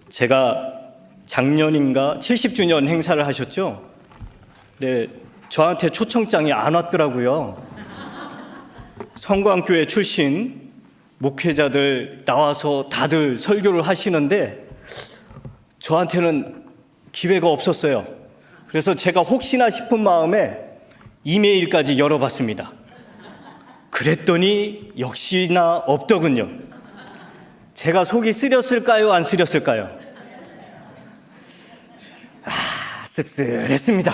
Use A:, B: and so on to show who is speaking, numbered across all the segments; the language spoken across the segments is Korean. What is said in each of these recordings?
A: 제가 작년인가 70주년 행사를 하셨죠? 네, 저한테 초청장이 안 왔더라고요. 성광교회 출신 목회자들 나와서 다들 설교를 하시는데 저한테는 기회가 없었어요. 그래서 제가 혹시나 싶은 마음에 이메일까지 열어봤습니다. 그랬더니 역시나 없더군요. 제가 속이 쓰렸을까요? 안 쓰렸을까요? 씁쓸했습니다.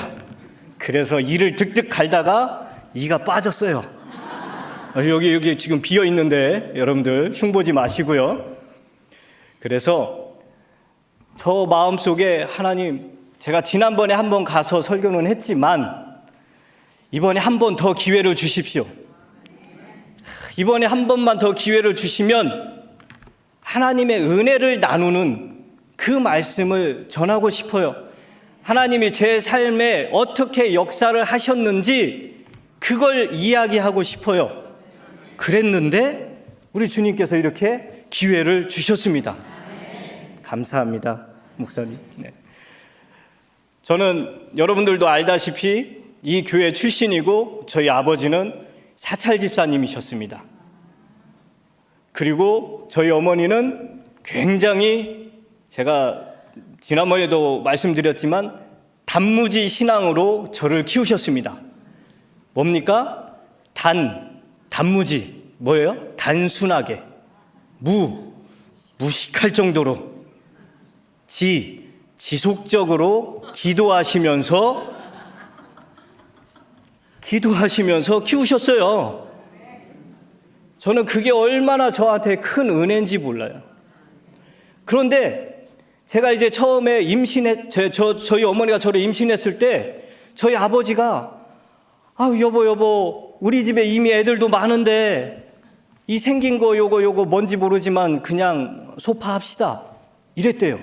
A: 그래서 이를 득득 갈다가 이가 빠졌어요. 여기 지금 비어 있는데 여러분들 흉보지 마시고요. 그래서 저 마음속에 하나님, 제가 지난번에 한번 가서 설교는 했지만 이번에 한 번 더 기회를 주십시오. 이번에 한 번만 더 기회를 주시면 하나님의 은혜를 나누는 그 말씀을 전하고 싶어요. 하나님이 제 삶에 어떻게 역사를 하셨는지 그걸 이야기하고 싶어요. 그랬는데 우리 주님께서 이렇게 기회를 주셨습니다. 감사합니다, 목사님. 네. 저는 여러분들도 알다시피 이 교회 출신이고 저희 아버지는 사찰 집사님이셨습니다. 그리고 저희 어머니는 굉장히, 제가 지난번에도 말씀드렸지만 단무지 신앙으로 저를 키우셨습니다. 뭡니까? 단무지 뭐예요? 단순하게, 무식할 정도로 지속적으로 기도하시면서 키우셨어요. 저는 그게 얼마나 저한테 큰 은혜인지 몰라요. 그런데 제가 이제 처음에 저희 어머니가 저를 임신했을 때 저희 아버지가 여보 우리 집에 이미 애들도 많은데 이 생긴 거 요거 뭔지 모르지만 그냥 소파합시다 이랬대요.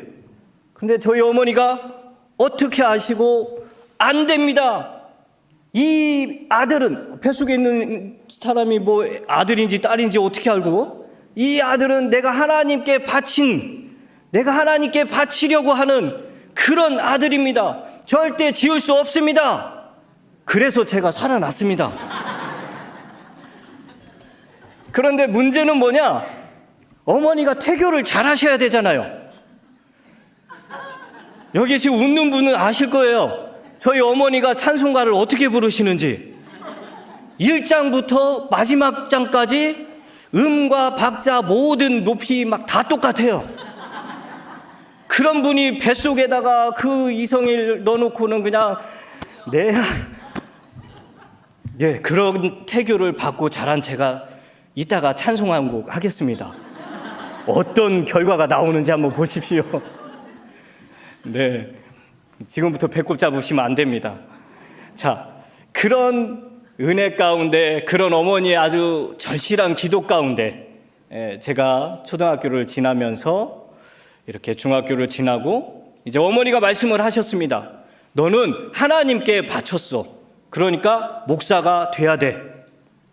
A: 근데 저희 어머니가 어떻게 아시고 안 됩니다. 이 아들은, 뱃속에 있는 사람이 뭐 아들인지 딸인지 어떻게 알고, 이 아들은 내가 하나님께 바치려고 하는 그런 아들입니다. 절대 지울 수 없습니다. 그래서 제가 살아났습니다. 그런데 문제는 뭐냐? 어머니가 태교를 잘 하셔야 되잖아요. 여기 지금 웃는 분은 아실 거예요. 저희 어머니가 찬송가를 어떻게 부르시는지 1장부터 마지막 장까지 음과 박자 모든 높이 막 다 똑같아요. 그런 분이 뱃속에다가 그 이성일 넣어놓고는 그냥 그런 태교를 받고 자란 제가 이따가 찬송 한 곡 하겠습니다. 어떤 결과가 나오는지 한번 보십시오. 네, 지금부터 배꼽 잡으시면 안 됩니다. 자, 그런 은혜 가운데, 그런 어머니의 아주 절실한 기도 가운데 제가 초등학교를 지나면서 이렇게 중학교를 지나고 이제 어머니가 말씀을 하셨습니다. 너는 하나님께 바쳤어. 그러니까 목사가 돼야 돼.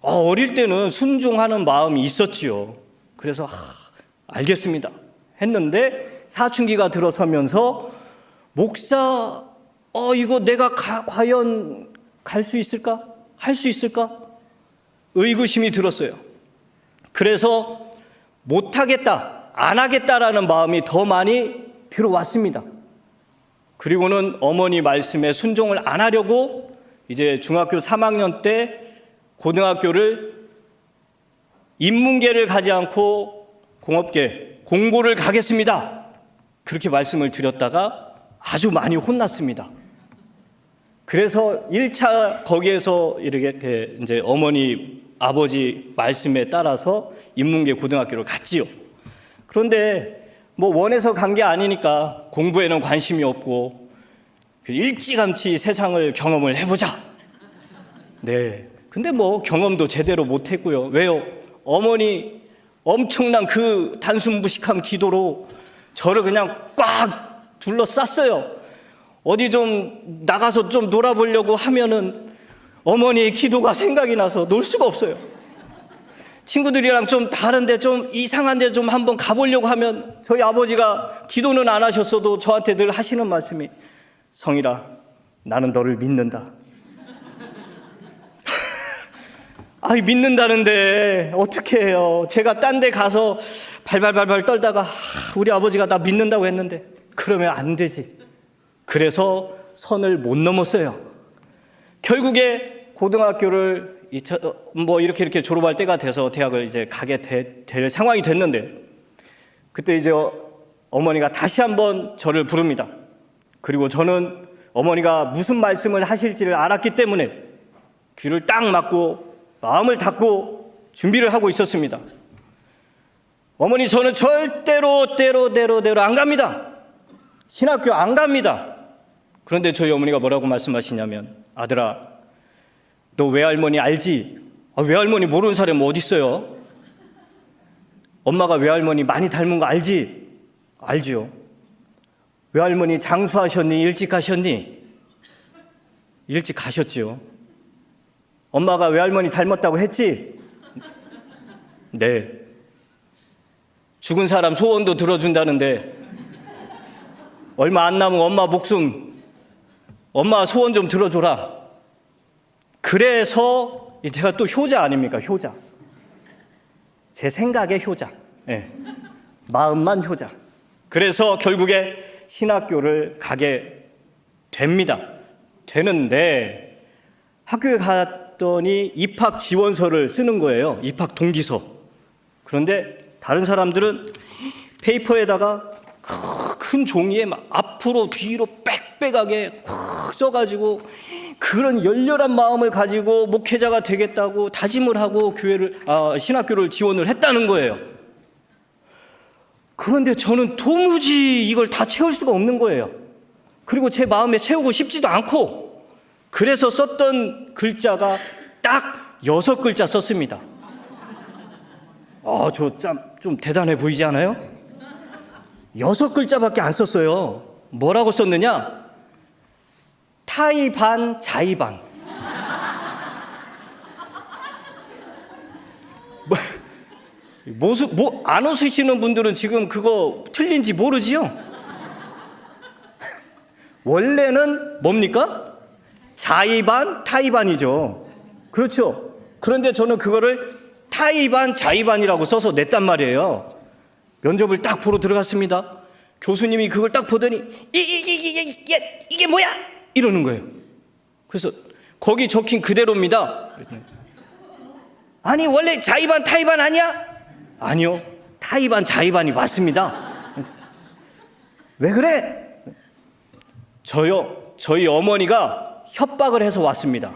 A: 어릴 때는 순종하는 마음이 있었지요. 그래서 알겠습니다 했는데 사춘기가 들어서면서 목사, 이거 내가 과연 갈 수 있을까? 할 수 있을까? 의구심이 들었어요. 그래서 못하겠다, 안 하겠다라는 마음이 더 많이 들어왔습니다. 그리고는 어머니 말씀에 순종을 안 하려고 이제 중학교 3학년 때 고등학교를 인문계를 가지 않고 공업계, 공고를 가겠습니다. 그렇게 말씀을 드렸다가 아주 많이 혼났습니다. 그래서 1차 거기에서 이렇게 이제 어머니, 아버지 말씀에 따라서 인문계 고등학교를 갔지요. 그런데 뭐 원해서 간 게 아니니까 공부에는 관심이 없고 일찌감치 세상을 경험을 해보자. 네. 근데 뭐 경험도 제대로 못했고요. 왜요? 어머니 엄청난 그 단순무식한 기도로 저를 그냥 꽉 둘러쌌어요. 어디 좀 나가서 좀 놀아보려고 하면은 어머니의 기도가 생각이 나서 놀 수가 없어요. 친구들이랑 좀 다른데 좀 이상한데 좀 한번 가보려고 하면 저희 아버지가 기도는 안 하셨어도 저한테 늘 하시는 말씀이 성일아, 나는 너를 믿는다. 아이, 믿는다는데 어떻게 해요? 제가 딴 데 가서 발발발발 떨다가 우리 아버지가 나 믿는다고 했는데 그러면 안 되지. 그래서 선을 못 넘었어요. 결국에 고등학교를 이렇게 졸업할 때가 돼서 대학을 이제 가게 될 상황이 됐는데, 그때 이제 어머니가 다시 한번 저를 부릅니다. 그리고 저는 어머니가 무슨 말씀을 하실지를 알았기 때문에 귀를 딱 막고 마음을 닫고 준비를 하고 있었습니다. 어머니, 저는 절대로 안 갑니다. 신학교 안 갑니다. 그런데 저희 어머니가 뭐라고 말씀하시냐면, 아들아, 너 외할머니 알지? 외할머니 모르는 사람이 어디 있어요? 엄마가 외할머니 많이 닮은 거 알지? 알지요. 외할머니 장수하셨니? 일찍 가셨니? 일찍 가셨지요. 엄마가 외할머니 닮았다고 했지? 네. 죽은 사람 소원도 들어준다는데 얼마 안 남은 엄마 목숨, 엄마 소원 좀 들어줘라. 그래서 제가 또 효자 아닙니까? 효자. 제 생각의 효자. 네. 마음만 효자. 그래서 결국에 신학교를 가게 됩니다. 되는데 학교에 갔더니 입학 지원서를 쓰는 거예요. 입학 동기서. 그런데 다른 사람들은 페이퍼에다가 큰 종이에 막 앞으로 뒤로 빽빽하게 써가지고 그런 열렬한 마음을 가지고 목회자가 되겠다고 다짐을 하고 신학교를 지원을 했다는 거예요. 그런데 저는 도무지 이걸 다 채울 수가 없는 거예요. 그리고 제 마음에 채우고 싶지도 않고, 그래서 썼던 글자가 딱 6글자 썼습니다. 저 좀 대단해 보이지 않아요? 6글자밖에 안 썼어요. 뭐라고 썼느냐? 타이 반 자이 반. 안 웃으시는 분들은 지금 그거 틀린지 모르지요? 원래는 뭡니까? 자이 반 타이 반이죠. 그렇죠. 그런데 저는 그거를 타이 반 자이 반이라고 써서 냈단 말이에요. 면접을 딱 보러 들어갔습니다. 교수님이 그걸 딱 보더니 이게 뭐야? 이러는 거예요. 그래서 거기 적힌 그대로입니다. 아니, 원래 자이반 타이반 아니야? 아니요, 타이반 자이반이 맞습니다. 왜 그래? 저희 어머니가 협박을 해서 왔습니다.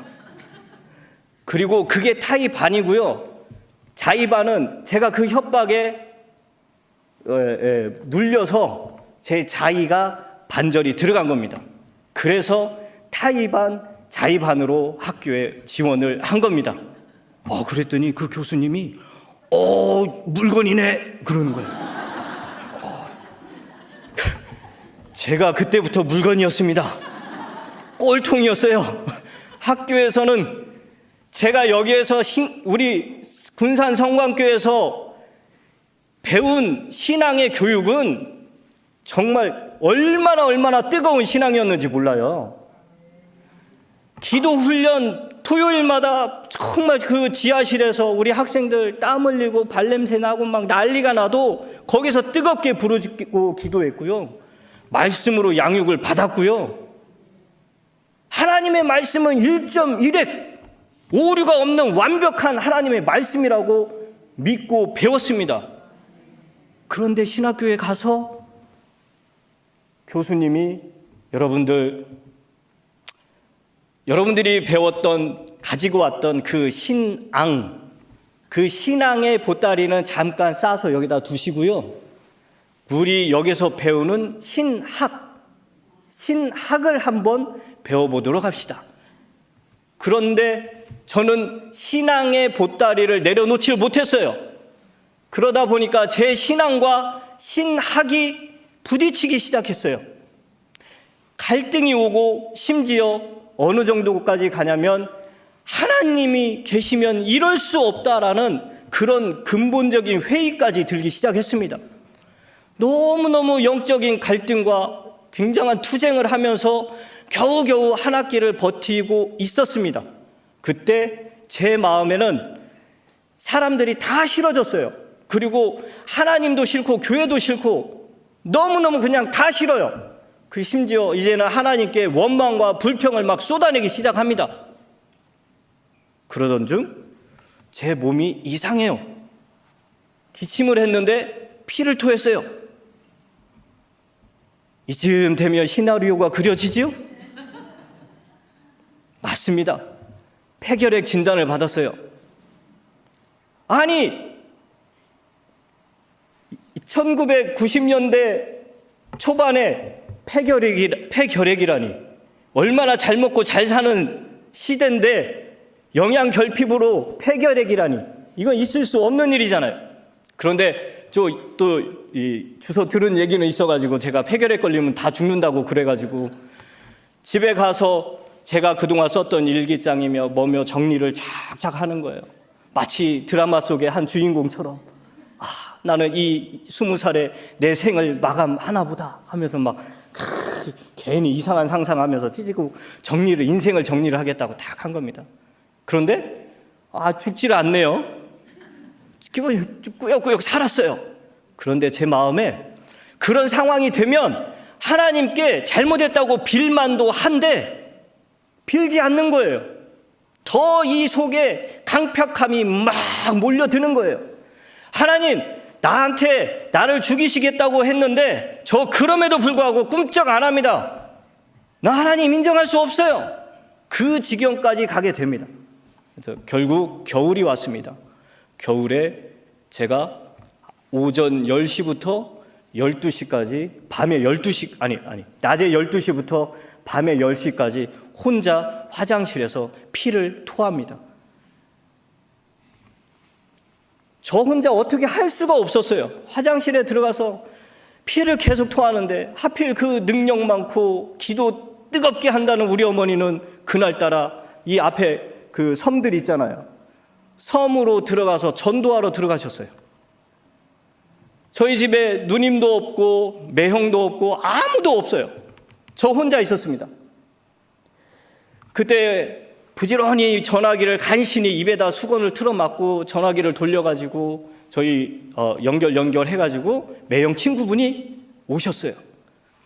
A: 그리고 그게 타이반이고요, 자이반은 제가 그 협박에 눌려서 제 자이가 반절이 들어간 겁니다. 그래서 타이반 자이반으로 학교에 지원을 한 겁니다. 그랬더니 그 교수님이 물건이네 그러는 거예요. 제가 그때부터 물건이었습니다. 꼴통이었어요. 학교에서는 제가 여기에서 우리 군산 성광교에서 배운 신앙의 교육은 정말 얼마나 뜨거운 신앙이었는지 몰라요. 기도 훈련 토요일마다 정말 그 지하실에서 우리 학생들 땀 흘리고 발냄새 나고 막 난리가 나도 거기서 뜨겁게 부르짖고 기도했고요. 말씀으로 양육을 받았고요. 하나님의 말씀은 1.1획 오류가 없는 완벽한 하나님의 말씀이라고 믿고 배웠습니다. 그런데 신학교에 가서 교수님이 여러분들이 가지고 왔던 그 신앙의 보따리는 잠깐 싸서 여기다 두시고요. 우리 여기서 배우는 신학을 한번 배워보도록 합시다. 그런데 저는 신앙의 보따리를 내려놓지 못했어요. 그러다 보니까 제 신앙과 신학이 부딪히기 시작했어요. 갈등이 오고, 심지어 어느 정도까지 가냐면 하나님이 계시면 이럴 수 없다라는 그런 근본적인 회의까지 들기 시작했습니다. 너무너무 영적인 갈등과 굉장한 투쟁을 하면서 겨우겨우 한 학기를 버티고 있었습니다. 그때 제 마음에는 사람들이 다 싫어졌어요. 그리고 하나님도 싫고 교회도 싫고 너무너무 그냥 다 싫어요. 심지어 이제는 하나님께 원망과 불평을 막 쏟아내기 시작합니다. 그러던 중 제 몸이 이상해요. 기침을 했는데 피를 토했어요. 이쯤 되면 시나리오가 그려지지요? 맞습니다. 폐결핵 진단을 받았어요. 아니, 1990년대 초반에 폐결핵이라니, 얼마나 잘 먹고 잘 사는 시대인데 영양결핍으로 폐결핵이라니, 이건 있을 수 없는 일이잖아요. 그런데 주워 들은 얘기는 있어가지고 제가 폐결핵 걸리면 다 죽는다고 그래가지고 집에 가서 제가 그동안 썼던 일기장이며 뭐며 정리를 쫙쫙 하는 거예요. 마치 드라마 속의 한 주인공처럼 나는 이 20살에 내 생을 마감하나 보다 하면서 막 괜히 이상한 상상하면서 찢고 인생을 정리를 하겠다고 딱 한 겁니다. 그런데 죽지를 않네요. 꾸역꾸역 살았어요. 그런데 제 마음에 그런 상황이 되면 하나님께 잘못했다고 빌만도 한데 빌지 않는 거예요. 더 이 속에 강팍함이 막 몰려드는 거예요. 하나님, 나한테 나를 죽이시겠다고 했는데 저 그럼에도 불구하고 꿈쩍 안 합니다. 나 하나님 인정할 수 없어요. 그 지경까지 가게 됩니다. 그래서 결국 겨울이 왔습니다. 겨울에 제가 오전 10시부터 12시까지 낮에 12시부터 밤에 10시까지 혼자 화장실에서 피를 토합니다. 저 혼자 어떻게 할 수가 없었어요. 화장실에 들어가서 피를 계속 토하는데 하필 그 능력 많고 기도 뜨겁게 한다는 우리 어머니는 그날따라 이 앞에 그 섬들 있잖아요. 섬으로 들어가서 전도하러 들어가셨어요. 저희 집에 누님도 없고 매형도 없고 아무도 없어요. 저 혼자 있었습니다. 그때 부지런히 전화기를 간신히 입에다 수건을 틀어막고 전화기를 돌려가지고 저희 연결해가지고 매형 친구분이 오셨어요.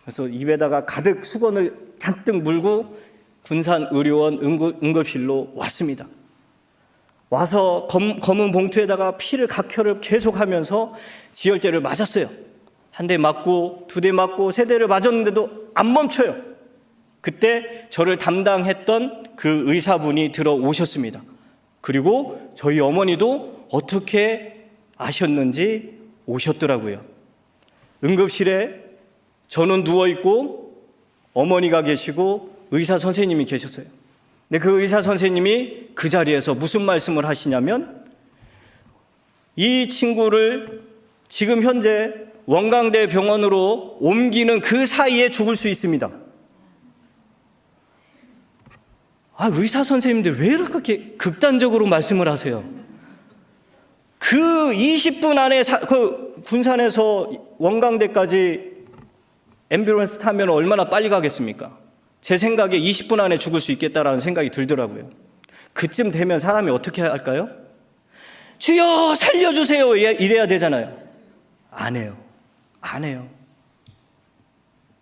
A: 그래서 입에다가 가득 수건을 잔뜩 물고 군산의료원 응급실로 왔습니다. 와서 검은 봉투에다가 피를 각혈을 계속하면서 지혈제를 맞았어요. 한 대 맞고 두 대 맞고 세 대를 맞았는데도 안 멈춰요. 그때 저를 담당했던 그 의사분이 들어오셨습니다. 그리고 저희 어머니도 어떻게 아셨는지 오셨더라고요. 응급실에 저는 누워있고 어머니가 계시고 의사 선생님이 계셨어요. 근데 그 의사 선생님이 그 자리에서 무슨 말씀을 하시냐면 이 친구를 지금 현재 원광대 병원으로 옮기는 그 사이에 죽을 수 있습니다. 의사 선생님들 왜 이렇게 극단적으로 말씀을 하세요? 그 20분 안에 그 군산에서 원광대까지 앰뷸런스 타면 얼마나 빨리 가겠습니까? 제 생각에 20분 안에 죽을 수 있겠다라는 생각이 들더라고요. 그쯤 되면 사람이 어떻게 할까요? 주여 살려주세요 이래야 되잖아요. 안 해요.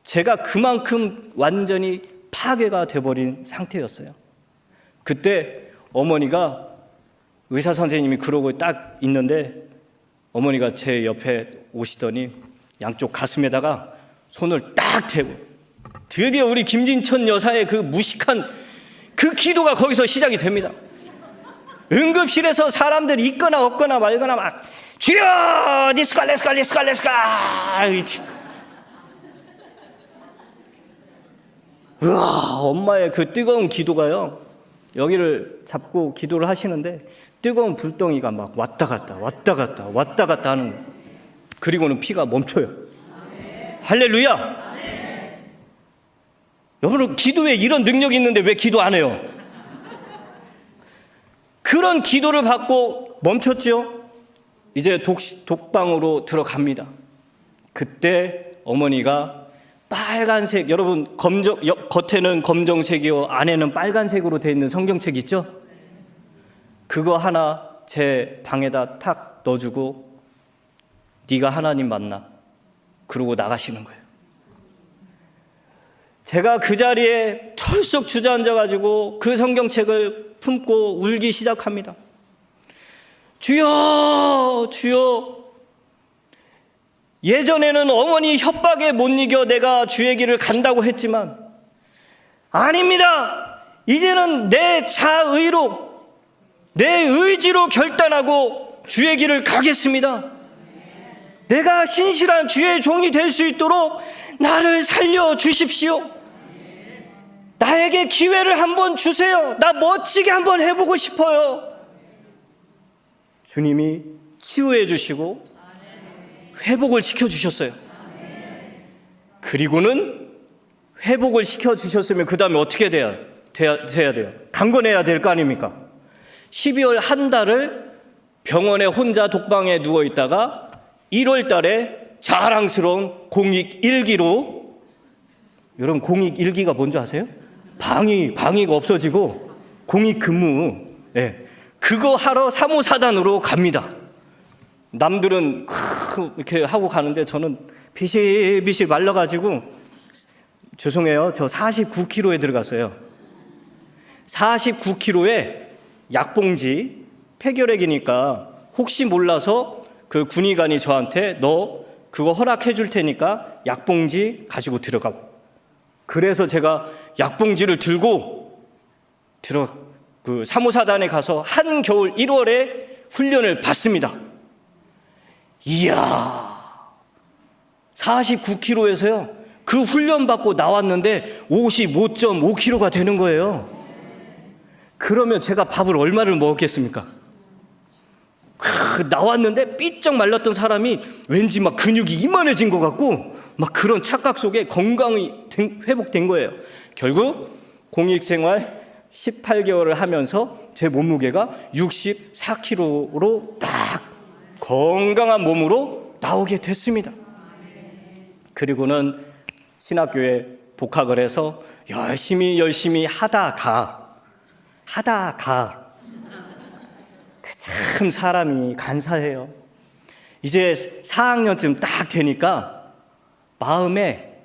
A: 제가 그만큼 완전히 파괴가 돼버린 상태였어요. 그때 어머니가 의사 선생님이 그러고 딱 있는데 어머니가 제 옆에 오시더니 양쪽 가슴에다가 손을 딱 대고 드디어 우리 김진천 여사의 그 무식한 그 기도가 거기서 시작이 됩니다. 응급실에서 사람들이 있거나 없거나 말거나 막 주여 니스칼 우와, 엄마의 그 뜨거운 기도가요, 여기를 잡고 기도를 하시는데 뜨거운 불덩이가 막 왔다 갔다 하는 거예요. 그리고는 피가 멈춰요. 할렐루야. 여러분, 기도에 이런 능력이 있는데 왜 기도 안 해요? 그런 기도를 받고 멈췄죠. 이제 독방으로 들어갑니다. 그때 어머니가 빨간색, 여러분 겉에는 검정색이요 안에는 빨간색으로 되어 있는 성경책 있죠? 그거 하나 제 방에다 탁 넣어주고 네가 하나님 만나, 그러고 나가시는 거예요. 제가 그 자리에 털썩 주저앉아가지고 그 성경책을 품고 울기 시작합니다. 주여, 주여. 예전에는 어머니 협박에 못 이겨 내가 주의 길을 간다고 했지만 아닙니다. 이제는 내 자의로, 내 의지로 결단하고 주의 길을 가겠습니다. 내가 신실한 주의 종이 될 수 있도록 나를 살려주십시오. 나에게 기회를 한번 주세요. 나 멋지게 한번 해보고 싶어요. 주님이 치유해 주시고 회복을 시켜주셨어요. 그리고는 회복을 시켜주셨으면 그 다음에 어떻게 돼야 돼요? 강건해야 될 거 아닙니까? 12월 한 달을 병원에 혼자 독방에 누워있다가 1월 달에 자랑스러운 공익 일기로, 여러분 공익 일기가 뭔지 아세요? 방위가 없어지고 공익 근무, 그거 하러 3호 사단으로 갑니다. 남들은 이렇게 하고 가는데 저는 비실비실 말라가지고, 죄송해요, 저 49kg에 들어갔어요. 49kg에 약봉지, 폐결핵이니까 혹시 몰라서 그 군의관이 저한테 너 그거 허락해 줄 테니까 약봉지 가지고 들어가고, 그래서 제가 약봉지를 들고 그 3호 사단에 가서 한겨울 1월에 훈련을 받습니다. 이야, 49kg에서요 그 훈련 받고 나왔는데 55.5kg가 되는 거예요. 그러면 제가 밥을 얼마를 먹었겠습니까? 나왔는데 삐쩍 말랐던 사람이 왠지 막 근육이 이만해진 것 같고 막 그런 착각 속에 건강이 회복된 거예요. 결국 공익생활 18개월을 하면서 제 몸무게가 64kg로 딱 건강한 몸으로 나오게 됐습니다. 그리고는 신학교에 복학을 해서 열심히 하다가 참 사람이 간사해요. 이제 4학년쯤 딱 되니까 마음에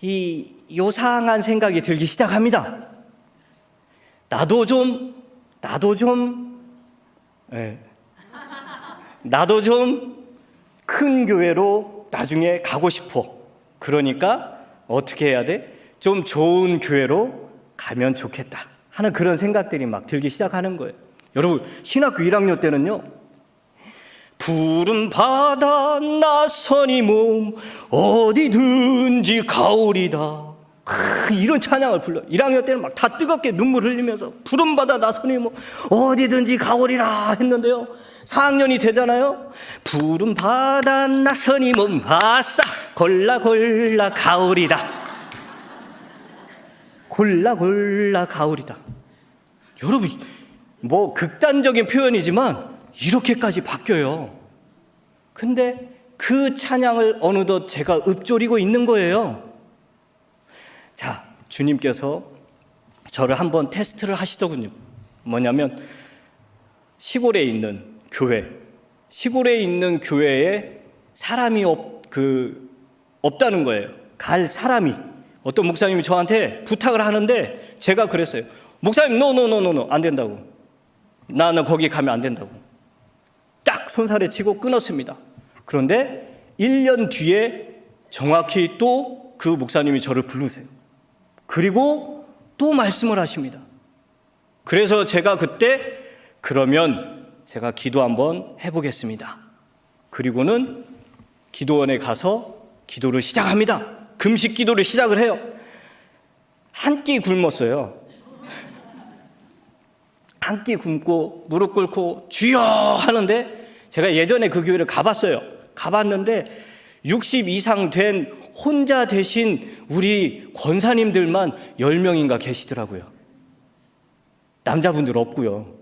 A: 이 요상한 생각이 들기 시작합니다. 나도 좀 큰 교회로 나중에 가고 싶어. 그러니까 어떻게 해야 돼? 좀 좋은 교회로 가면 좋겠다 하는 그런 생각들이 막 들기 시작하는 거예요. 여러분, 신학교 1학년 때는요, 푸른 바다 나선이 몸 어디든지 가오리다, 이런 찬양을 불러요. 1학년 때는 막 다 뜨겁게 눈물 흘리면서 푸른 바다 나선이 몸 어디든지 가오리라 했는데요, 4학년이 되잖아요. 푸른 바다 나선이 몸 아싸 골라 가오리다, 골라 가오리다. 여러분, 뭐 극단적인 표현이지만 이렇게까지 바뀌어요. 근데 그 찬양을 어느덧 제가 읊조리고 있는 거예요. 자, 주님께서 저를 한번 테스트를 하시더군요. 뭐냐면 시골에 있는 교회에 사람이 없다는 거예요. 갈 사람이. 어떤 목사님이 저한테 부탁을 하는데 제가 그랬어요. 목사님, 노, 안 된다고. 나는 거기 가면 안 된다고. 딱 손살에 치고 끊었습니다. 그런데 1년 뒤에 정확히 또 그 목사님이 저를 부르세요. 그리고 또 말씀을 하십니다. 그래서 제가 그때 그러면 제가 기도 한번 해보겠습니다. 그리고는 기도원에 가서 기도를 시작합니다. 금식 기도를 시작을 해요. 한 끼 굶었어요. 한 끼 굶고 무릎 꿇고 주여 하는데, 제가 예전에 그 교회를 가봤어요. 가봤는데 60 이상 된 혼자 되신 우리 권사님들만 10명인가 계시더라고요. 남자분들 없고요.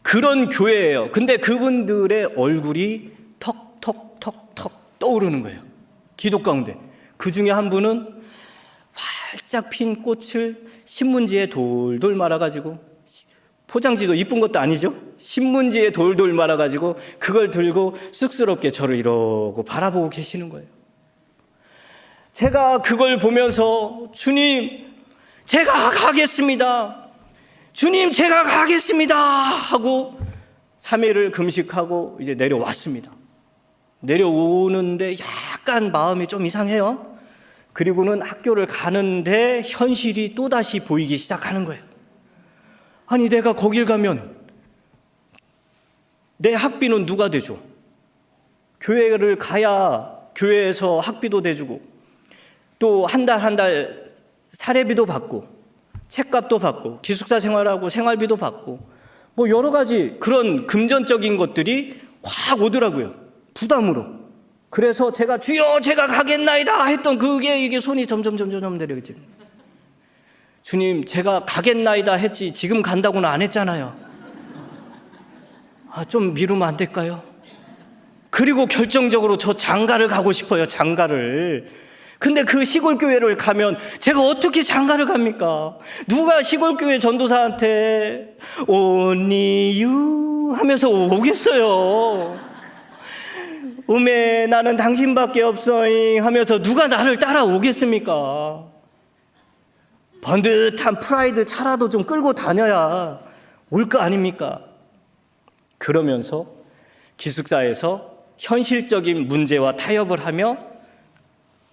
A: 그런 교회예요. 근데 그분들의 얼굴이 턱턱턱턱 떠오르는 거예요. 기도 가운데. 그 중에 한 분은 활짝 핀 꽃을 신문지에 돌돌 말아가지고, 포장지도 이쁜 것도 아니죠? 신문지에 돌돌 말아가지고 그걸 들고 쑥스럽게 저를 이러고 바라보고 계시는 거예요. 제가 그걸 보면서 주님, 제가 가겠습니다. 주님, 제가 가겠습니다. 하고 3일을 금식하고 이제 내려왔습니다. 내려오는데 약간 마음이 좀 이상해요. 그리고는 학교를 가는데 현실이 또다시 보이기 시작하는 거예요. 아니, 내가 거길 가면 내 학비는 누가 대줘? 교회를 가야 교회에서 학비도 대주고, 또 한 달 사례비도 받고, 책값도 받고, 기숙사 생활하고 생활비도 받고, 뭐 여러 가지 그런 금전적인 것들이 확 오더라고요. 부담으로. 그래서 제가 주여 제가 가겠나이다 했던 그게 이게 손이 점점 내려가지. 주님, 제가 가겠나이다 했지 지금 간다고는 안 했잖아요. 좀 미루면 안 될까요? 그리고 결정적으로 저 장가를 가고 싶어요. 장가를. 근데 그 시골 교회를 가면 제가 어떻게 장가를 갑니까? 누가 시골 교회 전도사한테 only you 하면서 오겠어요? 음에 나는 당신밖에 없어잉 하면서 누가 나를 따라오겠습니까? 번듯한 프라이드 차라도 좀 끌고 다녀야 올 거 아닙니까? 그러면서 기숙사에서 현실적인 문제와 타협을 하며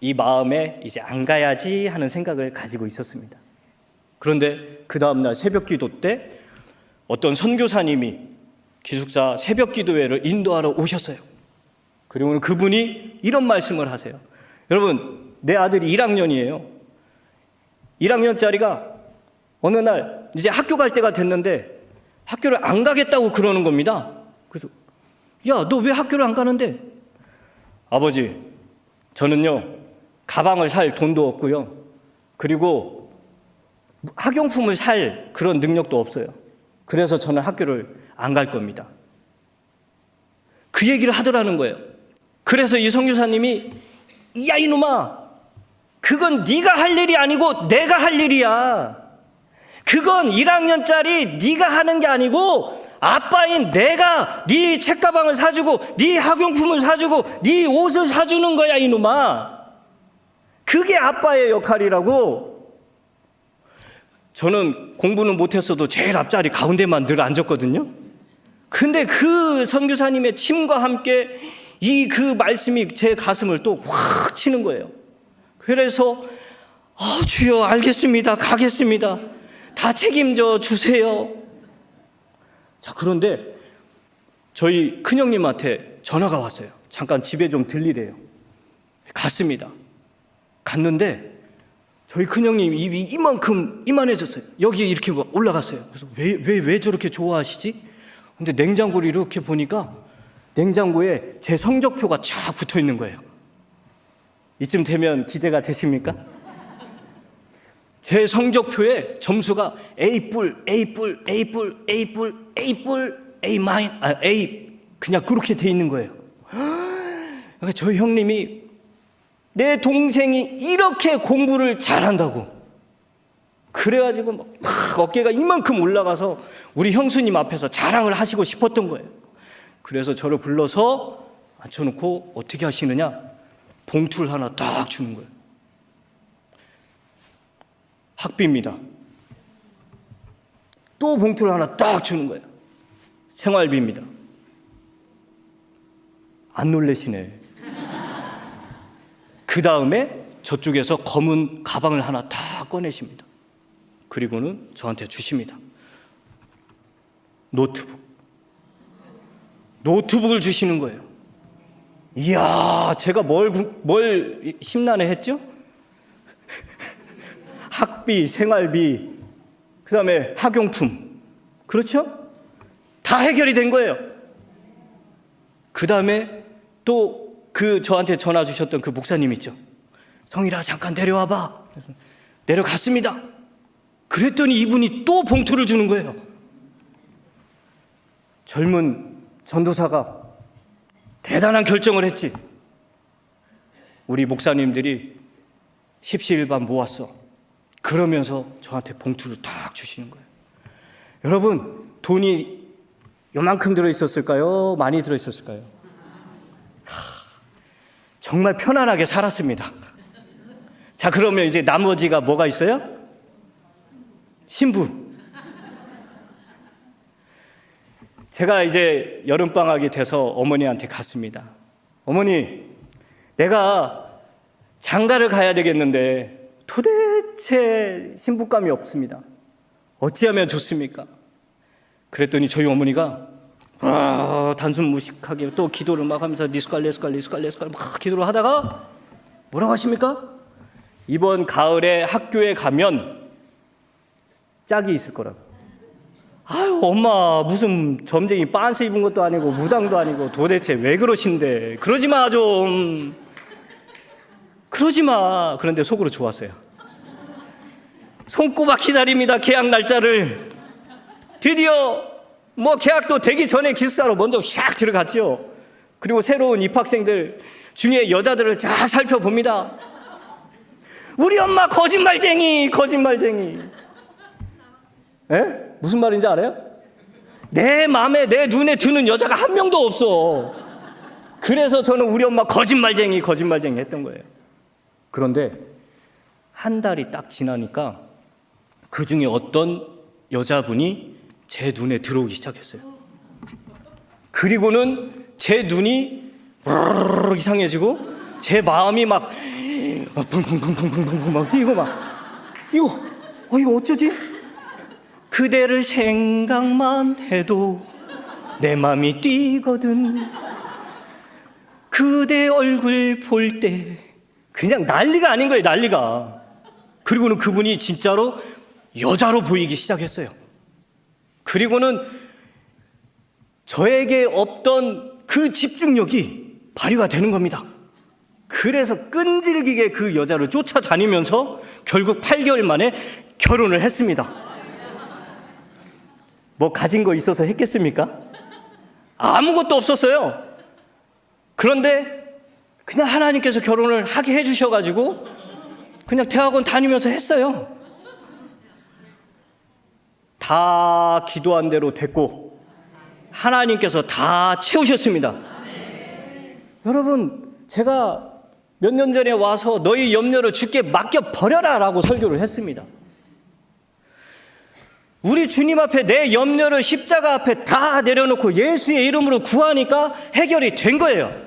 A: 이 마음에 이제 안 가야지 하는 생각을 가지고 있었습니다. 그런데 그 다음날 새벽 기도 때 어떤 선교사님이 기숙사 새벽 기도회를 인도하러 오셨어요. 그리고는 그분이 이런 말씀을 하세요. 여러분, 내 아들이 1학년이에요. 1학년짜리가 어느 날 이제 학교 갈 때가 됐는데 학교를 안 가겠다고 그러는 겁니다. 그래서 야, 너 왜 학교를 안 가는데? 아버지, 저는요 가방을 살 돈도 없고요, 그리고 학용품을 살 그런 능력도 없어요. 그래서 저는 학교를 안 갈 겁니다. 그 얘기를 하더라는 거예요. 그래서 이 선교사님이 야 이놈아, 그건 네가 할 일이 아니고 내가 할 일이야. 그건 1학년짜리 네가 하는 게 아니고 아빠인 내가 네 책가방을 사주고 네 학용품을 사주고 네 옷을 사주는 거야 이놈아. 그게 아빠의 역할이라고. 저는 공부는 못했어도 제일 앞자리 가운데만 늘 앉았거든요. 근데 그 선교사님의 침과 함께 이 그 말씀이 제 가슴을 또 확 치는 거예요. 그래서 주여 알겠습니다. 가겠습니다. 다 책임져 주세요. 자, 그런데 저희 큰형님한테 전화가 왔어요. 잠깐 집에 좀 들리래요. 갔습니다. 갔는데 저희 큰형님 입이 이만해졌어요. 여기 이렇게 올라갔어요. 그래서 왜 저렇게 좋아하시지? 근데 냉장고를 이렇게 보니까 냉장고에 제 성적표가 쫙 붙어 있는 거예요. 이쯤 되면 기대가 되십니까? 제 성적표에 점수가 A+, A+, A+, A+, A 마인, A 그냥 그렇게 돼 있는 거예요. 그러니까 저희 형님이 내 동생이 이렇게 공부를 잘한다고 그래가지고 막 어깨가 이만큼 올라가서 우리 형수님 앞에서 자랑을 하시고 싶었던 거예요. 그래서 저를 불러서 앉혀놓고 어떻게 하시느냐, 봉투를 하나 딱 주는 거예요. 학비입니다. 또 봉투를 하나 딱 주는 거예요. 생활비입니다. 안 놀래시네. 그 다음에 저쪽에서 검은 가방을 하나 딱 꺼내십니다. 그리고는 저한테 주십니다. 노트북을 주시는 거예요. 이야, 제가 뭘 심란해 했죠? 학비, 생활비, 그 다음에 학용품. 그렇죠? 다 해결이 된 거예요. 그 다음에 또 저한테 전화 주셨던 그 목사님 있죠? 성일아, 잠깐 내려와봐. 그래서 내려갔습니다. 그랬더니 이분이 또 봉투를 주는 거예요. 젊은 전도사가 대단한 결정을 했지. 우리 목사님들이 십시일반 모았어. 그러면서 저한테 봉투를 딱 주시는 거예요. 여러분, 돈이 요만큼 들어있었을까요? 많이 들어있었을까요? 정말 편안하게 살았습니다. 자, 그러면 이제 나머지가 뭐가 있어요? 신부. 제가 이제 여름방학이 돼서 어머니한테 갔습니다. 어머니, 내가 장가를 가야 되겠는데 도대체 신부감이 없습니다. 어찌하면 좋습니까? 그랬더니 저희 어머니가 단순 무식하게 또 기도를 막 하면서 니스칼 막 기도를 하다가 뭐라고 하십니까? 이번 가을에 학교에 가면 짝이 있을 거라고. 아유, 엄마, 무슨 점쟁이 빤스 입은 것도 아니고 무당도 아니고 도대체 왜 그러신데. 그러지 마, 좀. 그러지 마. 그런데 속으로 좋았어요. 손꼽아 기다립니다, 계약 날짜를. 드디어 뭐 계약도 되기 전에 기숙사로 먼저 샥 들어갔죠. 그리고 새로운 입학생들 중에 여자들을 쫙 살펴봅니다. 우리 엄마 거짓말쟁이. 에? 무슨 말인지 알아요? 내 마음에, 내 눈에 드는 여자가 한 명도 없어. 그래서 저는 우리 엄마 거짓말쟁이 했던 거예요. 그런데 한 달이 딱 지나니까 그 중에 어떤 여자분이 제 눈에 들어오기 시작했어요. 그리고는 제 눈이 이상해지고 제 마음이 막 펑펑펑펑펑펑 막 뛰고 이거 어쩌지? 그대를 생각만 해도 내 맘이 뛰거든. 그대 얼굴 볼 때 그냥 난리가 아닌 거예요, 난리가. 그리고는 그분이 진짜로 여자로 보이기 시작했어요. 그리고는 저에게 없던 그 집중력이 발휘가 되는 겁니다. 그래서 끈질기게 그 여자를 쫓아다니면서 결국 8개월 만에 결혼을 했습니다. 뭐 가진 거 있어서 했겠습니까? 아무것도 없었어요. 그런데 그냥 하나님께서 결혼을 하게 해주셔가지고 그냥 대학원 다니면서 했어요. 다 기도한 대로 됐고 하나님께서 다 채우셨습니다. 여러분, 제가 몇 년 전에 와서 너희 염려를 주께 맡겨버려라 라고 설교를 했습니다. 우리 주님 앞에 내 염려를 십자가 앞에 다 내려놓고 예수의 이름으로 구하니까 해결이 된 거예요.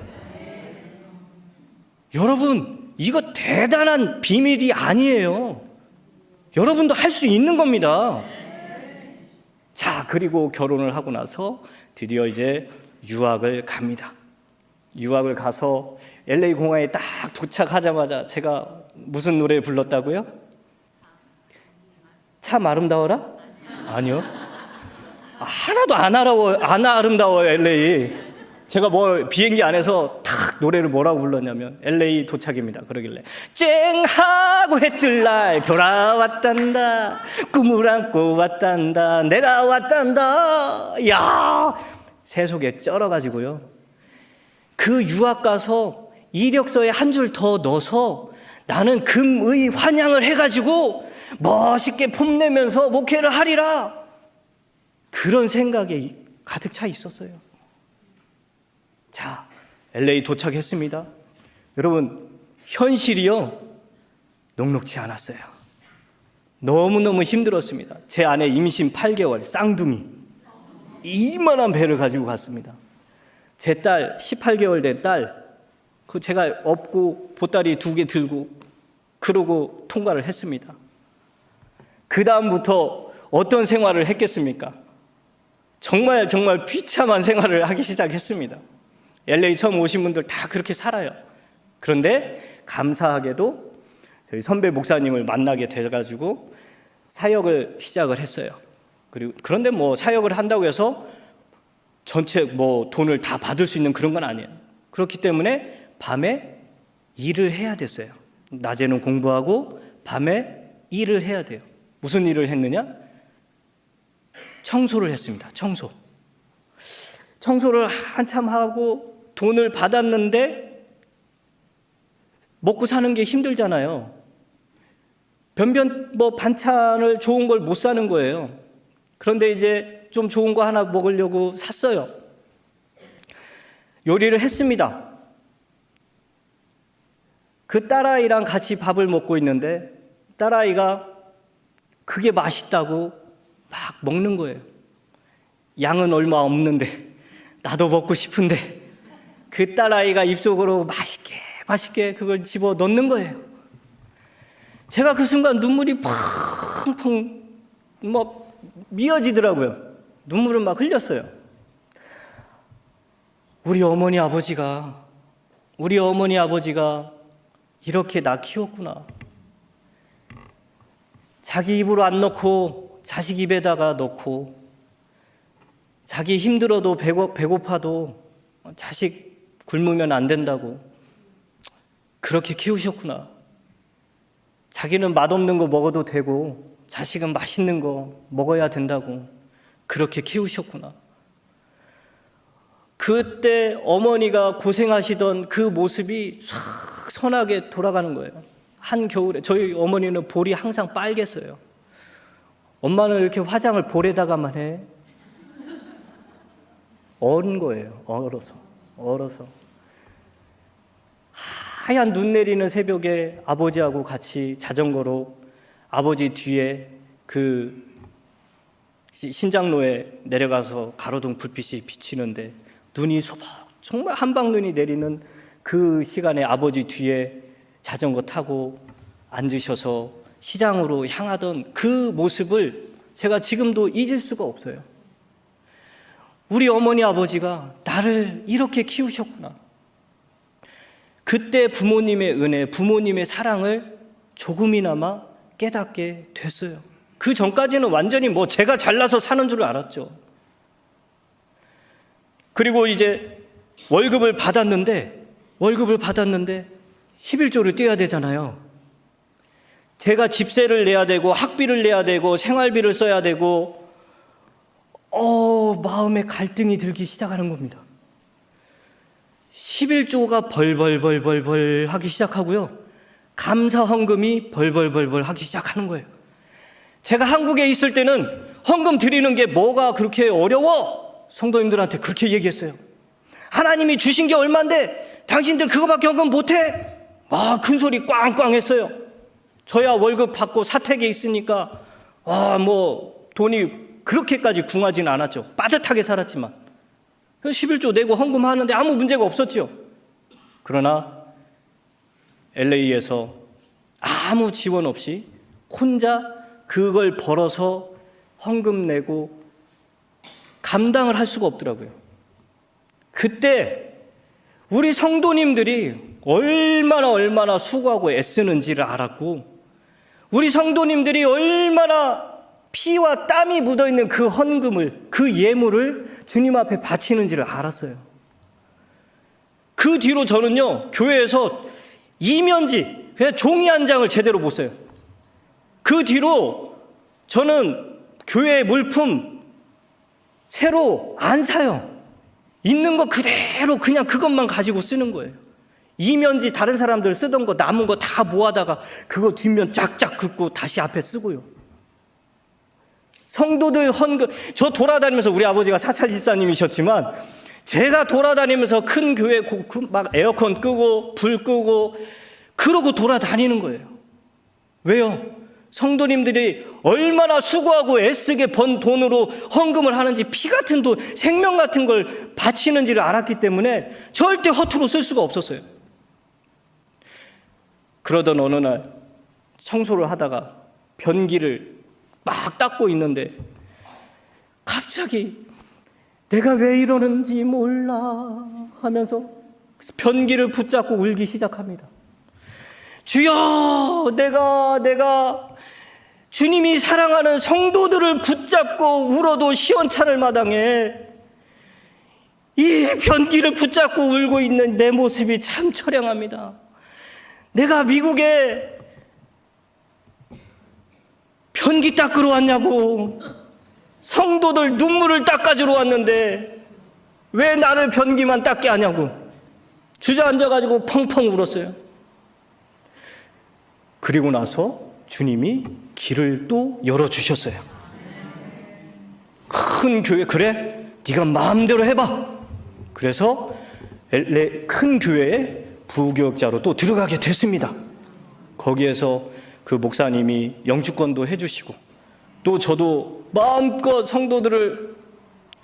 A: 여러분, 이거 대단한 비밀이 아니에요. 여러분도 할 수 있는 겁니다. 자, 그리고 결혼을 하고 나서 드디어 이제 유학을 갑니다. 유학을 가서 LA 공항에 딱 도착하자마자 제가 무슨 노래 불렀다고요? 참 아름다워라? 아니요. 하나도 안 아름다워요, LA. 제가 뭐 비행기 안에서 탁 노래를 뭐라고 불렀냐면 LA 도착입니다. 그러길래 쨍하고 해뜰 날 돌아왔단다. 꿈을 안고 왔단다. 내가 왔단다. 야, 세속에 쩔어가지고요. 그 유학 가서 이력서에 한 줄 더 넣어서 나는 금의 환양을 해가지고 멋있게 폼내면서 목회를 하리라. 그런 생각에 가득 차 있었어요. 자, LA 도착했습니다. 여러분, 현실이요 녹록지 않았어요. 너무너무 힘들었습니다. 제 아내 임신 8개월 쌍둥이 이만한 배를 가지고 갔습니다. 제 딸 18개월 된 딸, 그 제가 업고 보따리 2개 들고 그러고 통과를 했습니다. 그 다음부터 어떤 생활을 했겠습니까? 정말 비참한 생활을 하기 시작했습니다. LA 처음 오신 분들 다 그렇게 살아요. 그런데 감사하게도 저희 선배 목사님을 만나게 돼가지고 사역을 시작을 했어요. 그런데 뭐 사역을 한다고 해서 전체 뭐 돈을 다 받을 수 있는 그런 건 아니에요. 그렇기 때문에 밤에 일을 해야 됐어요. 낮에는 공부하고 밤에 일을 해야 돼요. 무슨 일을 했느냐? 청소를 했습니다. 청소. 청소를 한참 하고 돈을 받았는데 먹고 사는 게 힘들잖아요. 변변 반찬을 좋은 걸 못 사는 거예요. 그런데 이제 좀 좋은 거 하나 먹으려고 샀어요. 요리를 했습니다. 그 딸아이랑 같이 밥을 먹고 있는데 딸아이가 그게 맛있다고 막 먹는 거예요. 양은 얼마 없는데 나도 먹고 싶은데 그 딸아이가 입속으로 맛있게 그걸 집어 넣는 거예요. 제가 그 순간 눈물이 펑펑 미어지더라고요. 눈물을 막 흘렸어요. 우리 어머니 아버지가 이렇게 나 키웠구나. 자기 입으로 안 넣고 자식 입에다가 넣고, 자기 힘들어도 배고파도 자식 굶으면 안 된다고 그렇게 키우셨구나. 자기는 맛없는 거 먹어도 되고 자식은 맛있는 거 먹어야 된다고 그렇게 키우셨구나. 그때 어머니가 고생하시던 그 모습이 싹 선하게 돌아가는 거예요. 한겨울에 저희 어머니는 볼이 항상 빨갰어요. 엄마는 이렇게 화장을 볼에다가만 해. 얼은 거예요. 얼어서. 하얀 눈 내리는 새벽에 아버지하고 같이 자전거로 아버지 뒤에 그 신장로에 내려가서 가로등 불빛이 비치는데 눈이 소복 정말 한방눈이 내리는 그 시간에 아버지 뒤에 자전거 타고 앉으셔서 시장으로 향하던 그 모습을 제가 지금도 잊을 수가 없어요. 우리 어머니 아버지가 나를 이렇게 키우셨구나. 그때 부모님의 은혜, 부모님의 사랑을 조금이나마 깨닫게 됐어요. 그 전까지는 완전히 제가 잘나서 사는 줄 알았죠. 그리고 이제 월급을 받았는데 11조를 떼야 되잖아요. 제가 집세를 내야 되고 학비를 내야 되고 생활비를 써야 되고 마음에 갈등이 들기 시작하는 겁니다. 11조가 벌벌 하기 시작하고요. 감사 헌금이 벌벌 하기 시작하는 거예요. 제가 한국에 있을 때는 헌금 드리는 게 뭐가 그렇게 어려워? 성도님들한테 그렇게 얘기했어요. 하나님이 주신 게 얼만데 당신들 그거밖에 헌금 못해? 큰 소리 꽝꽝 했어요. 저야 월급 받고 사택에 있으니까 돈이 그렇게까지 궁하지는 않았죠. 빠듯하게 살았지만 11조 내고 헌금하는데 아무 문제가 없었죠. 그러나 LA에서 아무 지원 없이 혼자 그걸 벌어서 헌금 내고 감당을 할 수가 없더라고요. 그때 우리 성도님들이 얼마나 수고하고 애쓰는지를 알았고, 우리 성도님들이 얼마나 피와 땀이 묻어있는 그 헌금을, 그 예물을 주님 앞에 바치는지를 알았어요. 그 뒤로 저는요, 교회에서 이면지, 그냥 종이 한 장을 제대로 못 써요. 그 뒤로 저는 교회 물품 새로 안 사요. 있는 거 그대로 그냥 그것만 가지고 쓰는 거예요. 이면지 다른 사람들 쓰던 거 남은 거 다 모아다가 그거 뒷면 쫙쫙 긋고 다시 앞에 쓰고요. 성도들 헌금, 저 돌아다니면서 우리 아버지가 사찰 집사님이셨지만 제가 돌아다니면서 큰 교회 막 에어컨 끄고 불 끄고 그러고 돌아다니는 거예요. 왜요? 성도님들이 얼마나 수고하고 애쓰게 번 돈으로 헌금을 하는지, 피 같은 돈, 생명 같은 걸 바치는지를 알았기 때문에 절대 허투루 쓸 수가 없었어요. 그러던 어느 날 청소를 하다가 변기를 막 닦고 있는데 갑자기 내가 왜 이러는지 몰라 하면서 변기를 붙잡고 울기 시작합니다. 주여, 내가 주님이 사랑하는 성도들을 붙잡고 울어도 시원찮을 마당에 이 변기를 붙잡고 울고 있는 내 모습이 참 처량합니다. 내가 미국에 변기 닦으러 왔냐고, 성도들 눈물을 닦아주러 왔는데 왜 나를 변기만 닦게 하냐고 주저앉아가지고 펑펑 울었어요. 그리고 나서 주님이 길을 또 열어주셨어요. 큰 교회, 그래? 네가 마음대로 해봐. 그래서 큰 교회에 부교역자로 또 들어가게 됐습니다. 거기에서 그 목사님이 영주권도 해주시고, 또 저도 마음껏 성도들을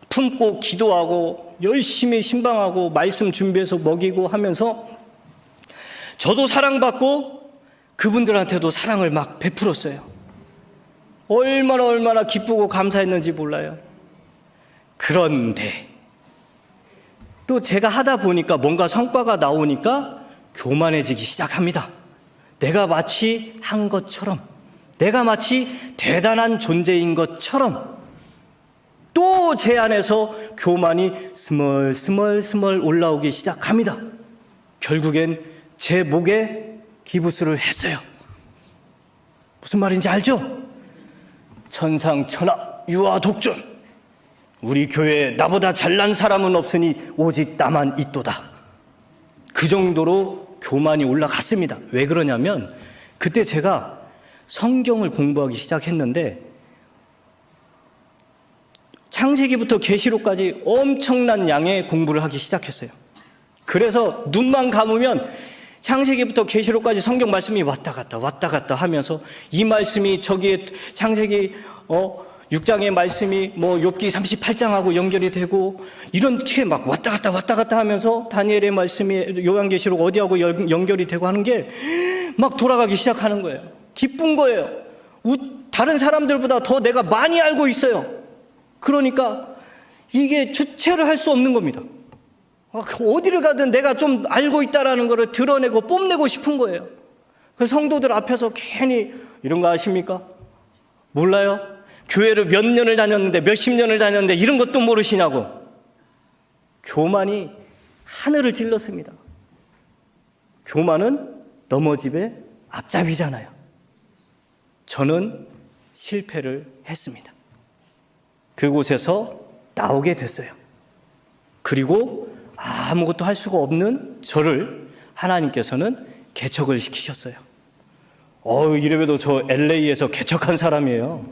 A: 품고 기도하고 열심히 신방하고 말씀 준비해서 먹이고 하면서 저도 사랑받고 그분들한테도 사랑을 막 베풀었어요. 얼마나 기쁘고 감사했는지 몰라요. 그런데 또 제가 하다 보니까 뭔가 성과가 나오니까 교만해지기 시작합니다. 내가 마치 한 것처럼, 내가 마치 대단한 존재인 것처럼 또 제 안에서 교만이 스멀스멀 올라오기 시작합니다. 결국엔 제 목에 기부스를 했어요. 무슨 말인지 알죠? 천상천하 유아독존, 우리 교회에 나보다 잘난 사람은 없으니 오직 나만 있도다. 그 정도로 교만이 올라갔습니다. 왜 그러냐면 그때 제가 성경을 공부하기 시작했는데 창세기부터 계시록까지 엄청난 양의 공부를 하기 시작했어요. 그래서 눈만 감으면 창세기부터 계시록까지 성경 말씀이 왔다 갔다 하면서 이 말씀이 저기에 창세기 6장의 말씀이 뭐 욥기 38장하고 연결이 되고 이런 뒤에 막 왔다 갔다 하면서 다니엘의 말씀이 요한계시록 어디하고 연결이 되고 하는 게 막 돌아가기 시작하는 거예요. 기쁜 거예요. 다른 사람들보다 더 내가 많이 알고 있어요. 그러니까 이게 주체를 할 수 없는 겁니다. 어디를 가든 내가 좀 알고 있다라는 것을 드러내고 뽐내고 싶은 거예요. 그래서 성도들 앞에서 괜히 이런 거 아십니까? 몰라요? 교회를 몇 년을 다녔는데 몇십 년을 다녔는데 이런 것도 모르시냐고. 교만이 하늘을 찔렀습니다. 교만은 넘어집의 앞잡이잖아요. 저는 실패를 했습니다. 그곳에서 나오게 됐어요. 그리고 아무것도 할 수가 없는 저를 하나님께서는 개척을 시키셨어요. 이래봬도 저 LA에서 개척한 사람이에요.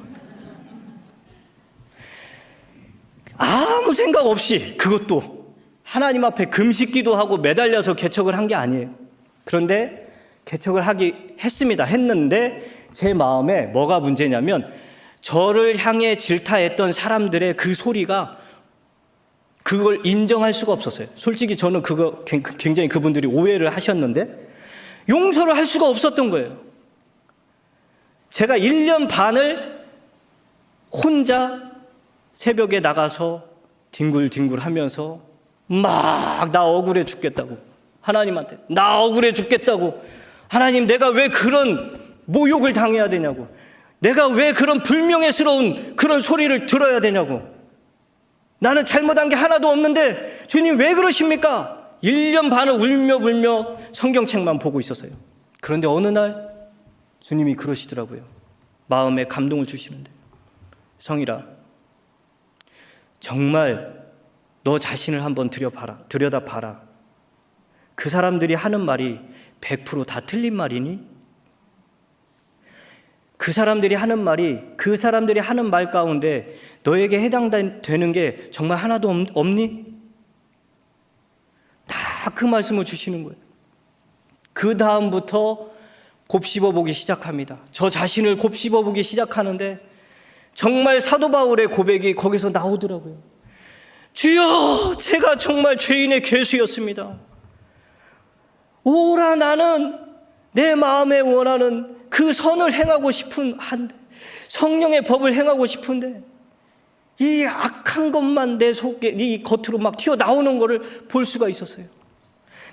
A: 아무 생각 없이, 그것도 하나님 앞에 금식기도 하고 매달려서 개척을 한 게 아니에요. 그런데 개척을 했는데 제 마음에 뭐가 문제냐면 저를 향해 질타했던 사람들의 그 소리가 그걸 인정할 수가 없었어요. 솔직히 저는 그거 굉장히 그분들이 오해를 하셨는데 용서를 할 수가 없었던 거예요. 제가 1년 반을 혼자 새벽에 나가서 뒹굴뒹굴 하면서 막 나 억울해 죽겠다고, 하나님한테 나 억울해 죽겠다고, 하나님 내가 왜 그런 모욕을 당해야 되냐고, 내가 왜 그런 불명예스러운 그런 소리를 들어야 되냐고, 나는 잘못한 게 하나도 없는데 주님 왜 그러십니까? 1년 반을 울며 성경책만 보고 있었어요. 그런데 어느 날 주님이 그러시더라고요. 마음에 감동을 주시는데, 성일아, 정말 너 자신을 한번 들여다봐라. 그 사람들이 하는 말이 100% 다 틀린 말이니? 그 사람들이 하는 말 가운데 너에게 해당되는 게 정말 하나도 없니? 다 그 말씀을 주시는 거예요. 그 다음부터 곱씹어 보기 시작합니다. 저 자신을 곱씹어 보기 시작하는데 정말 사도 바울의 고백이 거기서 나오더라고요. 주여, 제가 정말 죄인의 괴수였습니다. 오라, 나는 내 마음에 원하는 그 선을 행하고 싶은 한데, 성령의 법을 행하고 싶은데 이 악한 것만 내 속에, 이 겉으로 막 튀어나오는 것을 볼 수가 있었어요.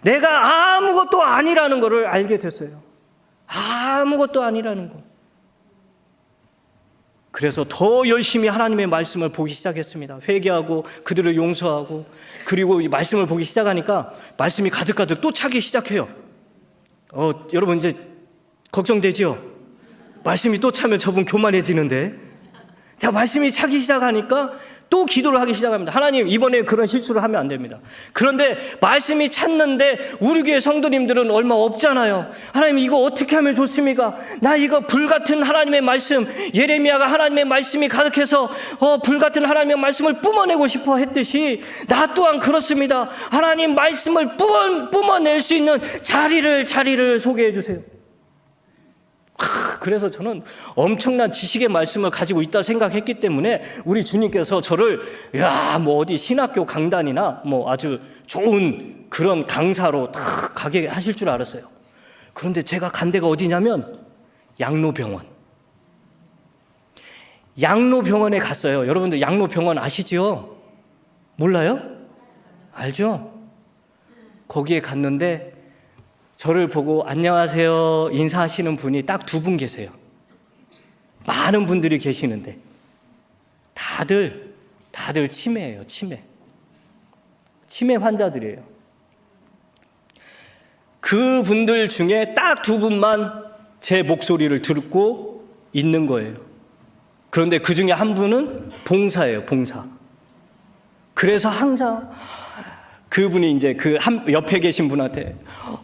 A: 내가 아무것도 아니라는 것을 알게 됐어요. 아무것도 아니라는 것. 그래서 더 열심히 하나님의 말씀을 보기 시작했습니다. 회개하고 그들을 용서하고, 그리고 이 말씀을 보기 시작하니까 말씀이 가득가득 또 차기 시작해요. 여러분 이제 걱정되지요? 말씀이 또 차면 저분 교만해지는데. 자, 말씀이 차기 시작하니까 또 기도를 하기 시작합니다. 하나님, 이번에 그런 실수를 하면 안 됩니다. 그런데 말씀이 찼는데 우리 교회 성도님들은 얼마 없잖아요. 하나님, 이거 어떻게 하면 좋습니까? 나 이거 불같은 하나님의 말씀, 예레미야가 하나님의 말씀이 가득해서 불같은 하나님의 말씀을 뿜어내고 싶어 했듯이 나 또한 그렇습니다. 하나님 말씀을 뿜어낼 수 있는 자리를 소개해 주세요. 그래서 저는 엄청난 지식의 말씀을 가지고 있다 생각했기 때문에 우리 주님께서 저를 뭐 어디 신학교 강단이나 뭐 아주 좋은 그런 강사로 딱 가게 하실 줄 알았어요. 그런데 제가 간 데가 어디냐면 양로병원. 양로병원에 갔어요. 여러분들 양로병원 아시죠? 몰라요? 알죠? 거기에 갔는데 저를 보고 안녕하세요 인사하시는 분이 딱 2분 계세요. 많은 분들이 계시는데 다들 치매예요. 치매 환자들이에요. 그분들 중에 딱 2분만 제 목소리를 듣고 있는 거예요. 그런데 그 중에 한 분은 봉사예요. 봉사. 그래서 항상 그분이 이제 그 옆에 계신 분한테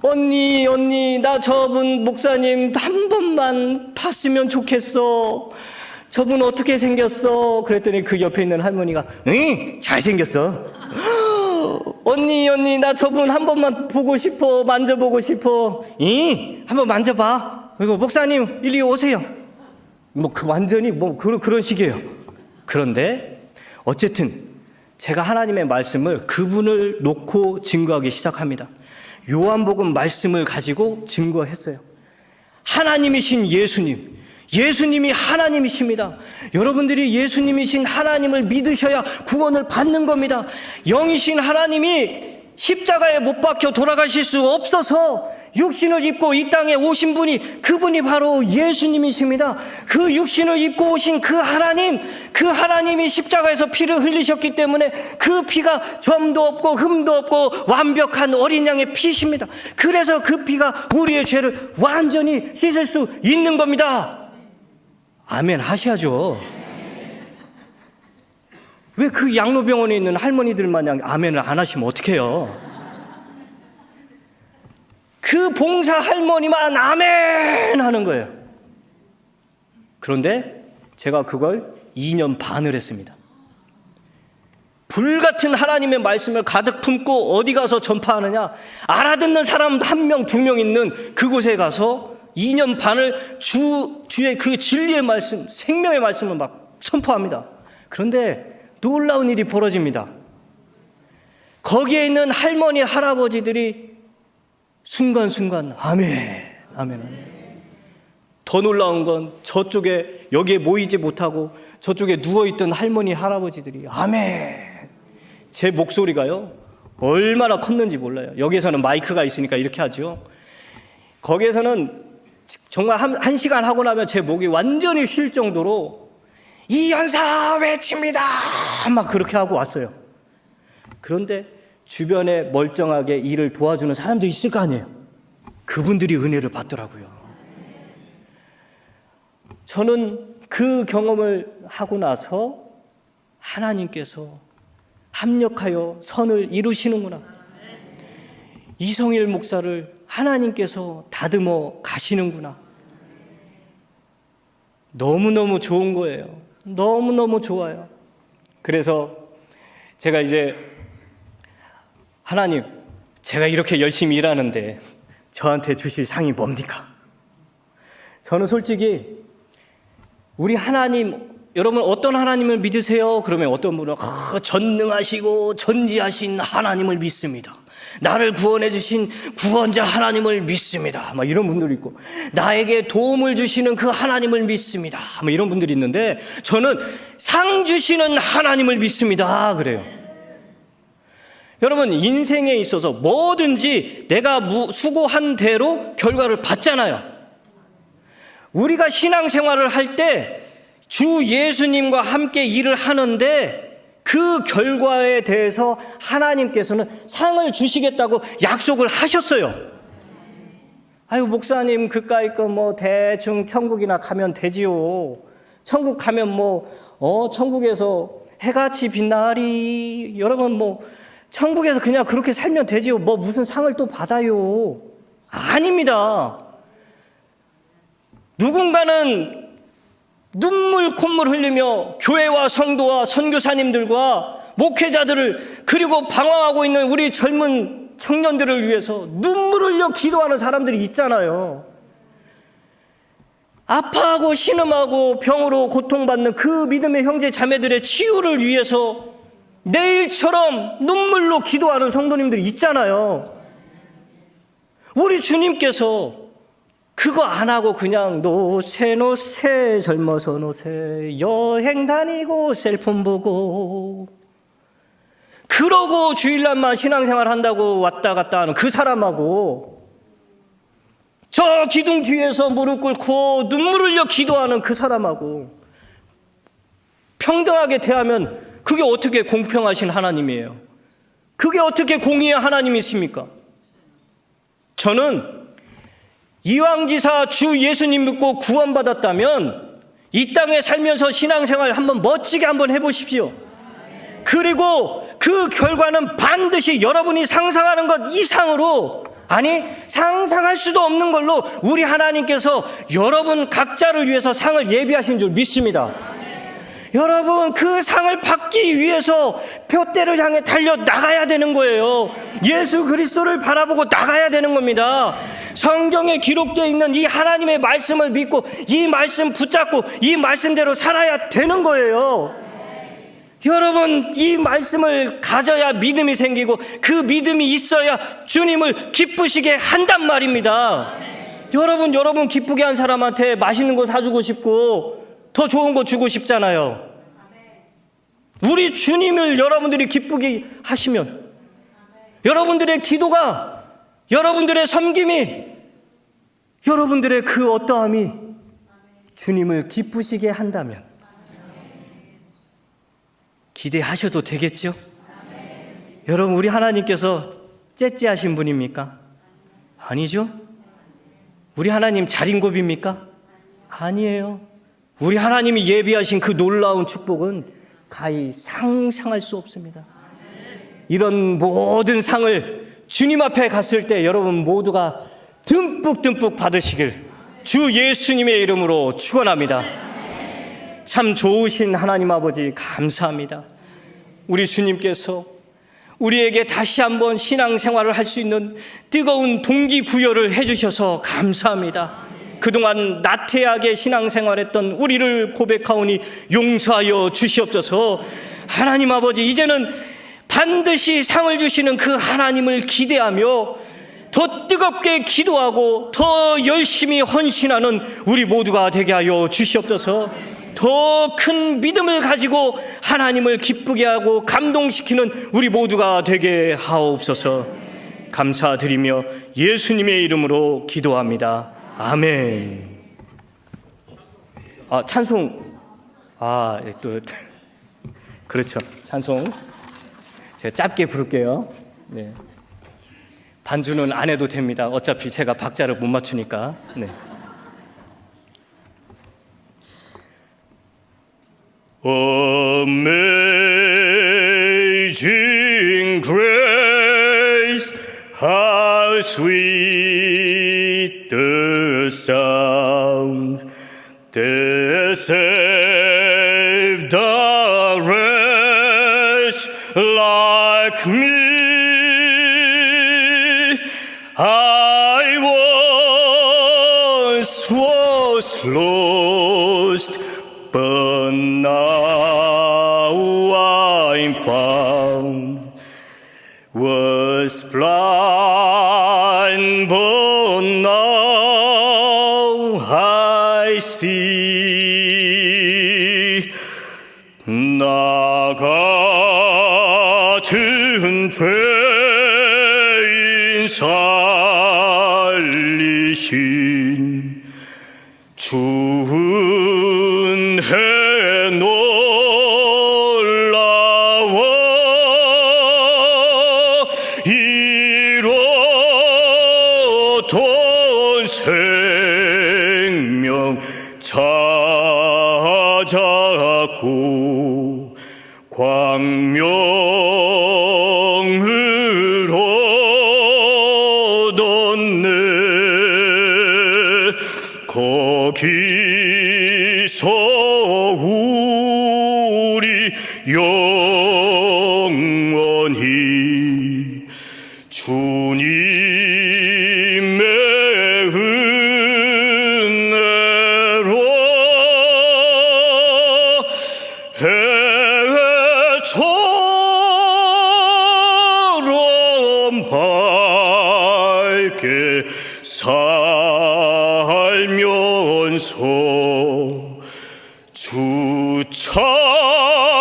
A: 언니 나 저분 목사님 한 번만 봤으면 좋겠어. 저분 어떻게 생겼어? 그랬더니 그 옆에 있는 할머니가 응 잘생겼어. 언니 나 저분 한 번만 보고 싶어. 만져보고 싶어. 응 한번 만져봐. 그리고 목사님 이리 오세요. 뭐 그 완전히 뭐 그런 식이에요. 그런데 어쨌든 제가 하나님의 말씀을 그분을 놓고 증거하기 시작합니다. 요한복음 말씀을 가지고 증거했어요. 하나님이신 예수님이 하나님이십니다. 여러분들이 예수님이신 하나님을 믿으셔야 구원을 받는 겁니다. 영이신 하나님이 십자가에 못 박혀 돌아가실 수 없어서 육신을 입고 이 땅에 오신 분이 그분이 바로 예수님이십니다. 그 육신을 입고 오신 그 하나님이 십자가에서 피를 흘리셨기 때문에 그 피가 점도 없고 흠도 없고 완벽한 어린 양의 피십니다. 그래서 그 피가 우리의 죄를 완전히 씻을 수 있는 겁니다. 아멘 하셔야죠. 왜 그 양로병원에 있는 할머니들 마냥 아멘을 안 하시면 어떡해요? 그 봉사 할머니만 아멘 하는 거예요. 그런데 제가 그걸 2년 반을 했습니다. 불같은 하나님의 말씀을 가득 품고 어디 가서 전파하느냐? 알아듣는 사람 1명, 2명 있는 그곳에 가서 2년 반을 주의 그 진리의 말씀, 생명의 말씀을 막 선포합니다. 그런데 놀라운 일이 벌어집니다. 거기에 있는 할머니, 할아버지들이 순간순간 아멘. 더 놀라운 건 저쪽에 여기에 모이지 못하고 저쪽에 누워있던 할머니 할아버지들이 아멘. 제 목소리가요 얼마나 컸는지 몰라요. 여기에서는 마이크가 있으니까 이렇게 하죠. 거기에서는 정말 한 시간 하고 나면 제 목이 완전히 쉴 정도로 이 연사 외칩니다 막 그렇게 하고 왔어요. 그런데 주변에 멀쩡하게 일을 도와주는 사람들이 있을 거 아니에요. 그분들이 은혜를 받더라고요. 저는 그 경험을 하고 나서 하나님께서 합력하여 선을 이루시는구나. 이성일 목사를 하나님께서 다듬어 가시는구나. 너무너무 좋은 거예요. 너무너무 좋아요. 그래서 제가 이제 하나님, 제가 이렇게 열심히 일하는데 저한테 주실 상이 뭡니까? 저는 솔직히 우리 하나님, 여러분 어떤 하나님을 믿으세요? 그러면 어떤 분은 전능하시고 전지하신 하나님을 믿습니다. 나를 구원해 주신 구원자 하나님을 믿습니다. 막 이런 분들이 있고, 나에게 도움을 주시는 그 하나님을 믿습니다. 막 이런 분들이 있는데 저는 상 주시는 하나님을 믿습니다. 그래요. 여러분 인생에 있어서 뭐든지 내가 수고한 대로 결과를 받잖아요. 우리가 신앙생활을 할 때 주 예수님과 함께 일을 하는데 그 결과에 대해서 하나님께서는 상을 주시겠다고 약속을 하셨어요. 아유 목사님 그까이 거 뭐 대충 천국이나 가면 되지요. 천국 가면 천국에서 해같이 빛나리. 여러분 뭐 천국에서 그냥 그렇게 살면 되지요. 뭐 무슨 상을 또 받아요. 아닙니다. 누군가는 눈물 콧물 흘리며 교회와 성도와 선교사님들과 목회자들을 그리고 방황하고 있는 우리 젊은 청년들을 위해서 눈물 흘려 기도하는 사람들이 있잖아요. 아파하고 신음하고 병으로 고통받는 그 믿음의 형제 자매들의 치유를 위해서 내일처럼 눈물로 기도하는 성도님들이 있잖아요. 우리 주님께서 그거 안 하고 그냥 노세 젊어서 노세 여행 다니고 셀폰 보고 그러고 주일날만 신앙생활 한다고 왔다 갔다 하는 그 사람하고 저 기둥 뒤에서 무릎 꿇고 눈물 흘려 기도하는 그 사람하고 평등하게 대하면 그게 어떻게 공평하신 하나님이에요? 그게 어떻게 공의의 하나님이십니까? 저는 이왕지사 주 예수님 믿고 구원받았다면 이 땅에 살면서 신앙생활 한번 멋지게 한번 해보십시오. 그리고 그 결과는 반드시 여러분이 상상하는 것 이상으로, 아니 상상할 수도 없는 걸로 우리 하나님께서 여러분 각자를 위해서 상을 예비하신 줄 믿습니다. 여러분 그 상을 받기 위해서 표대를 향해 달려 나가야 되는 거예요. 예수 그리스도를 바라보고 나가야 되는 겁니다. 성경에 기록되어 있는 이 하나님의 말씀을 믿고 이 말씀 붙잡고 이 말씀대로 살아야 되는 거예요. 여러분 이 말씀을 가져야 믿음이 생기고 그 믿음이 있어야 주님을 기쁘시게 한단 말입니다. 여러분 기쁘게 한 사람한테 맛있는 거 사주고 싶고 더 좋은 거 주고 싶잖아요. 우리 주님을 여러분들이 기쁘게 하시면 여러분들의 기도가, 여러분들의 섬김이, 여러분들의 그 어떠함이 주님을 기쁘시게 한다면 기대하셔도 되겠죠? 여러분 우리 하나님께서 째째하신 분입니까? 아니죠? 우리 하나님 자린고비입니까? 아니에요. 우리 하나님이 예비하신 그 놀라운 축복은 가히 상상할 수 없습니다. 이런 모든 상을 주님 앞에 갔을 때 여러분 모두가 듬뿍 받으시길 주 예수님의 이름으로 축원합니다. 참 좋으신 하나님 아버지 감사합니다. 우리 주님께서 우리에게 다시 한번 신앙생활을 할 수 있는 뜨거운 동기부여를 해주셔서 감사합니다. 그동안 나태하게 신앙생활했던 우리를 고백하오니 용서하여 주시옵소서. 하나님 아버지 이제는 반드시 상을 주시는 그 하나님을 기대하며 더 뜨겁게 기도하고 더 열심히 헌신하는 우리 모두가 되게 하여 주시옵소서. 더 큰 믿음을 가지고 하나님을 기쁘게 하고 감동시키는 우리 모두가 되게 하옵소서. 감사드리며 예수님의 이름으로 기도합니다. 아멘. 찬송. 또 그렇죠. 찬송 제가 짧게 부를게요. 네. 반주는 안 해도 됩니다. 어차피 제가 박자를 못 맞추니까. 네. Amazing grace, how sweet the sound that saved a wretch like me. I once was lost, but now I'm found. Was blind, but now I see. 나 같은 죄인 살리신 주은혜 놀라워 이뤘던 생명 찾았고
B: 광명을 얻었네. 거기서 우리 영원히 주님의 은혜로 해처럼 밝게 살면서 주 찾아가리.